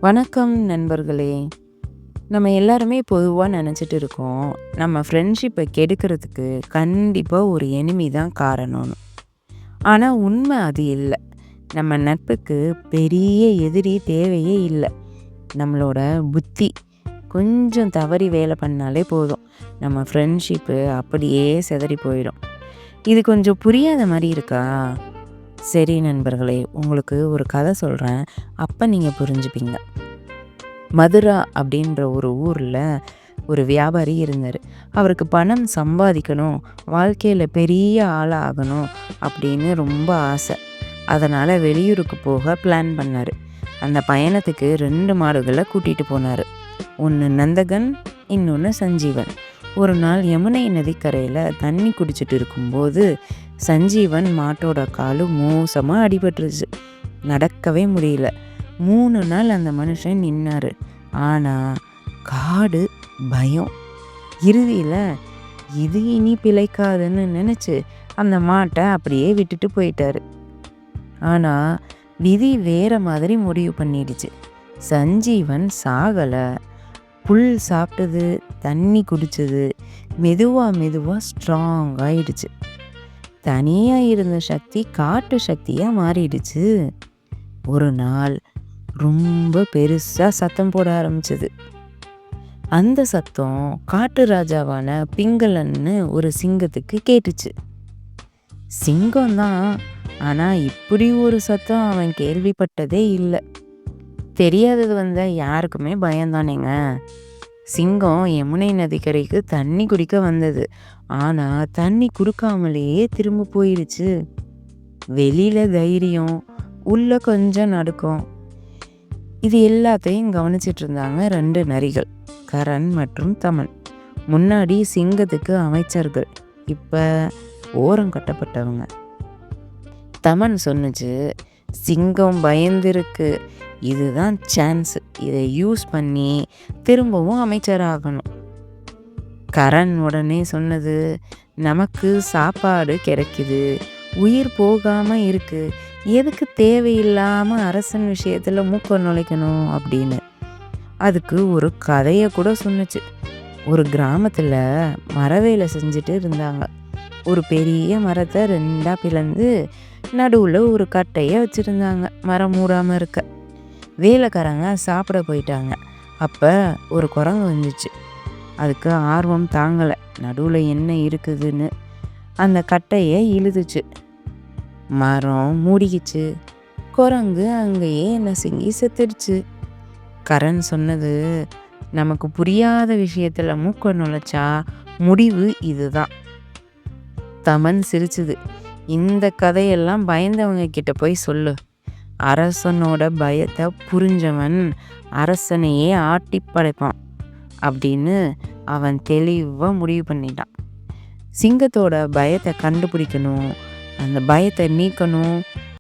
வணக்கம் நண்பர்களே. நம்ம எல்லாருமே பொதுவா நெனச்சிட்டு இருக்கோம், நம்ம ஃப்ரெண்ட்ஷிப்பை கெடுக்கிறதுக்கு கண்டிப்பா ஒரு எனிமி தான் காரணம்னு. ஆனா உண்மை அது இல்ல. நம்ம நட்புக்கு பெரிய எதிரி தேவையே இல்ல. நம்மளோட புத்தி கொஞ்சம் தவறி வேலை பண்ணாலே போதும். நம்ம ஃப்ரெண்ட்ஷிப்பு அப்படியே சிதறி போயிடும். இது கொஞ்சம் புரியாத மாரி இருக்கா? சரி நண்பர்களே, உங்களுக்கு ஒரு கதை சொல்றேன். அப்ப நீங்க புரிஞ்சுப்பீங்க. மதுரா அப்படின்ற ஒரு ஊரில் ஒரு வியாபாரி இருந்தார். அவருக்கு பணம் சம்பாதிக்கணும், வாழ்க்கையில் பெரிய ஆளாகணும் அப்படின்னு ரொம்ப ஆசை. அதனால் வெளியூருக்கு போக பிளான் பண்ணார். அந்த பயணத்துக்கு 2 மாடுகளை கூட்டிகிட்டு போனார். ஒன்று நந்தகன், இன்னொன்று சஞ்சீவன். ஒரு நாள் யமுனை நதிக்கரையில் தண்ணி குடிச்சிட்டு இருக்கும்போது சஞ்சீவன் மாட்டோட காலு மோசமாக அடிபட்டுருச்சு. நடக்கவே முடியல. 3 நாள் அந்த மனுஷன் நின்னாரு. ஆனால் காடு பயம். இறுதியில் இது இனி பிழைக்காதுன்னு நினச்சி அந்த மாட்டை அப்படியே விட்டுட்டு போயிட்டாரு. ஆனால் விதி வேற மாதிரி முடிவு பண்ணிடுச்சு. சஞ்சீவன் சாகலை. புல் சாப்பிட்டது, தண்ணி குடிச்சது, மெதுவாக ஸ்ட்ராங் ஆயிடுச்சு. தனியாக இருந்த சக்தி காட்டு சக்தியாக மாறிடுச்சு. ஒரு நாள் ரொம்ப பெருசாக சத்தம் போட ஆரம்பிச்சது. அந்த சத்தம் காட்டு ராஜாவான பிங்களன்னு ஒரு சிங்கத்துக்கு கேட்டுச்சு. சிங்கம்தான், ஆனால் இப்படி ஒரு சத்தம் அவன் கேள்விப்பட்டதே இல்லை. தெரியாதது வந்த யாருக்குமே பயம்தானேங்க. சிங்கம் யமுனை நதிக்கரைக்கு தண்ணி குடிக்க வந்தது. ஆனால் தண்ணி குடுக்காமலேயே திரும்ப போயிடுச்சு. வெளியில தைரியம், உள்ள கொஞ்சம் நடுக்கம். இது எல்லாத்தையும் கவனிச்சிட்டு இருந்தாங்க 2 நரிகள், கரண் மற்றும் தமன். முன்னாடி சிங்கத்துக்கு அமைச்சர்கள், இப்போ ஓரம் கட்டப்பட்டவங்க. தமன் சொன்னுச்சு, சிங்கம் பயந்துருக்கு, இதுதான் சான்ஸ், இதை யூஸ் பண்ணி திரும்பவும் அமைச்சராகணும். கரண் உடனே சொன்னது, நமக்கு சாப்பாடு கிடைக்குது, உயிர் போகாமல் இருக்கு, எதுக்கு தேவையில்லாமல் அரசன் விஷயத்தில் மூக்க நுழைக்கணும் அப்படின்னு. அதுக்கு ஒரு கதையை கூட சொன்னுச்சு. ஒரு கிராமத்தில் மரவேலை செஞ்சுட்டு இருந்தாங்க. ஒரு பெரிய மரத்தை 2ஆ பிளந்து நடுவில் ஒரு கட்டையை வச்சுருந்தாங்க, மரம் மூடாமல் இருக்க. வேலைக்காரங்க சாப்பிட போயிட்டாங்க. அப்போ ஒரு குரங்கு வந்துச்சு. அதுக்கு ஆர்வம் தாங்கலை, நடுவில் என்ன இருக்குதுன்னு. அந்த கட்டையை இழுத்துச்சு. மரம் மூடிக்கிச்சு. குரங்கு அங்கேயே நசுங்கி செத்துடுச்சு. கரண் சொன்னது, நமக்கு புரியாத விஷயத்தில் மூக்க நுழைச்சா முடிவு இதுதான். தமன் சிரிச்சுது, இந்த கதையெல்லாம் பயந்தவங்க கிட்ட போய் சொல்லு. அரசனோட பயத்தை புரிஞ்சவன் அரசனையே ஆட்டி படைப்பான் அப்படின்னு அவன் தெளிவாக முடிவு பண்ணிட்டான். சிங்கத்தோட பயத்தை கண்டுபிடிக்கணும், அந்த பயத்தை நீக்கணும்,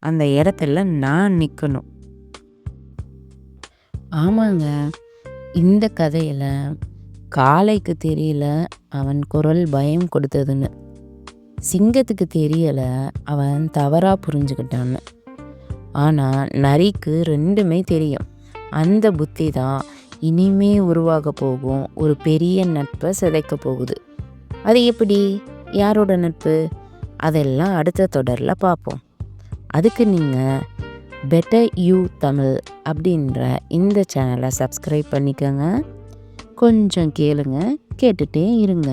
அந்த இடத்துல நான் நிற்கணும். ஆமாங்க, இந்த கதையில் காளைக்கு தெரியல அவன் குரல் பயம் கொடுத்ததுன்னு, சிங்கத்துக்கு தெரியலை அவன் தவறாக புரிஞ்சுக்கிட்டான்னு. ஆனால் நரிக்கு 2மே தெரியும். அந்த புத்தி தான் இனிமே உருவாக போகும் ஒரு பெரிய நட்பை சிதைக்க போகுது. அது எப்படி, யாரோட நட்பு, அதெல்லாம் அடுத்த தொடரில் பார்ப்போம். அதுக்கு நீங்கள் பெட்டர் யூ தமிழ் அப்படின்ற இந்த சேனலை சப்ஸ்கிரைப் பண்ணிக்கோங்க. கொஞ்சம் கேளுங்க, கேட்டுகிட்டே இருங்க.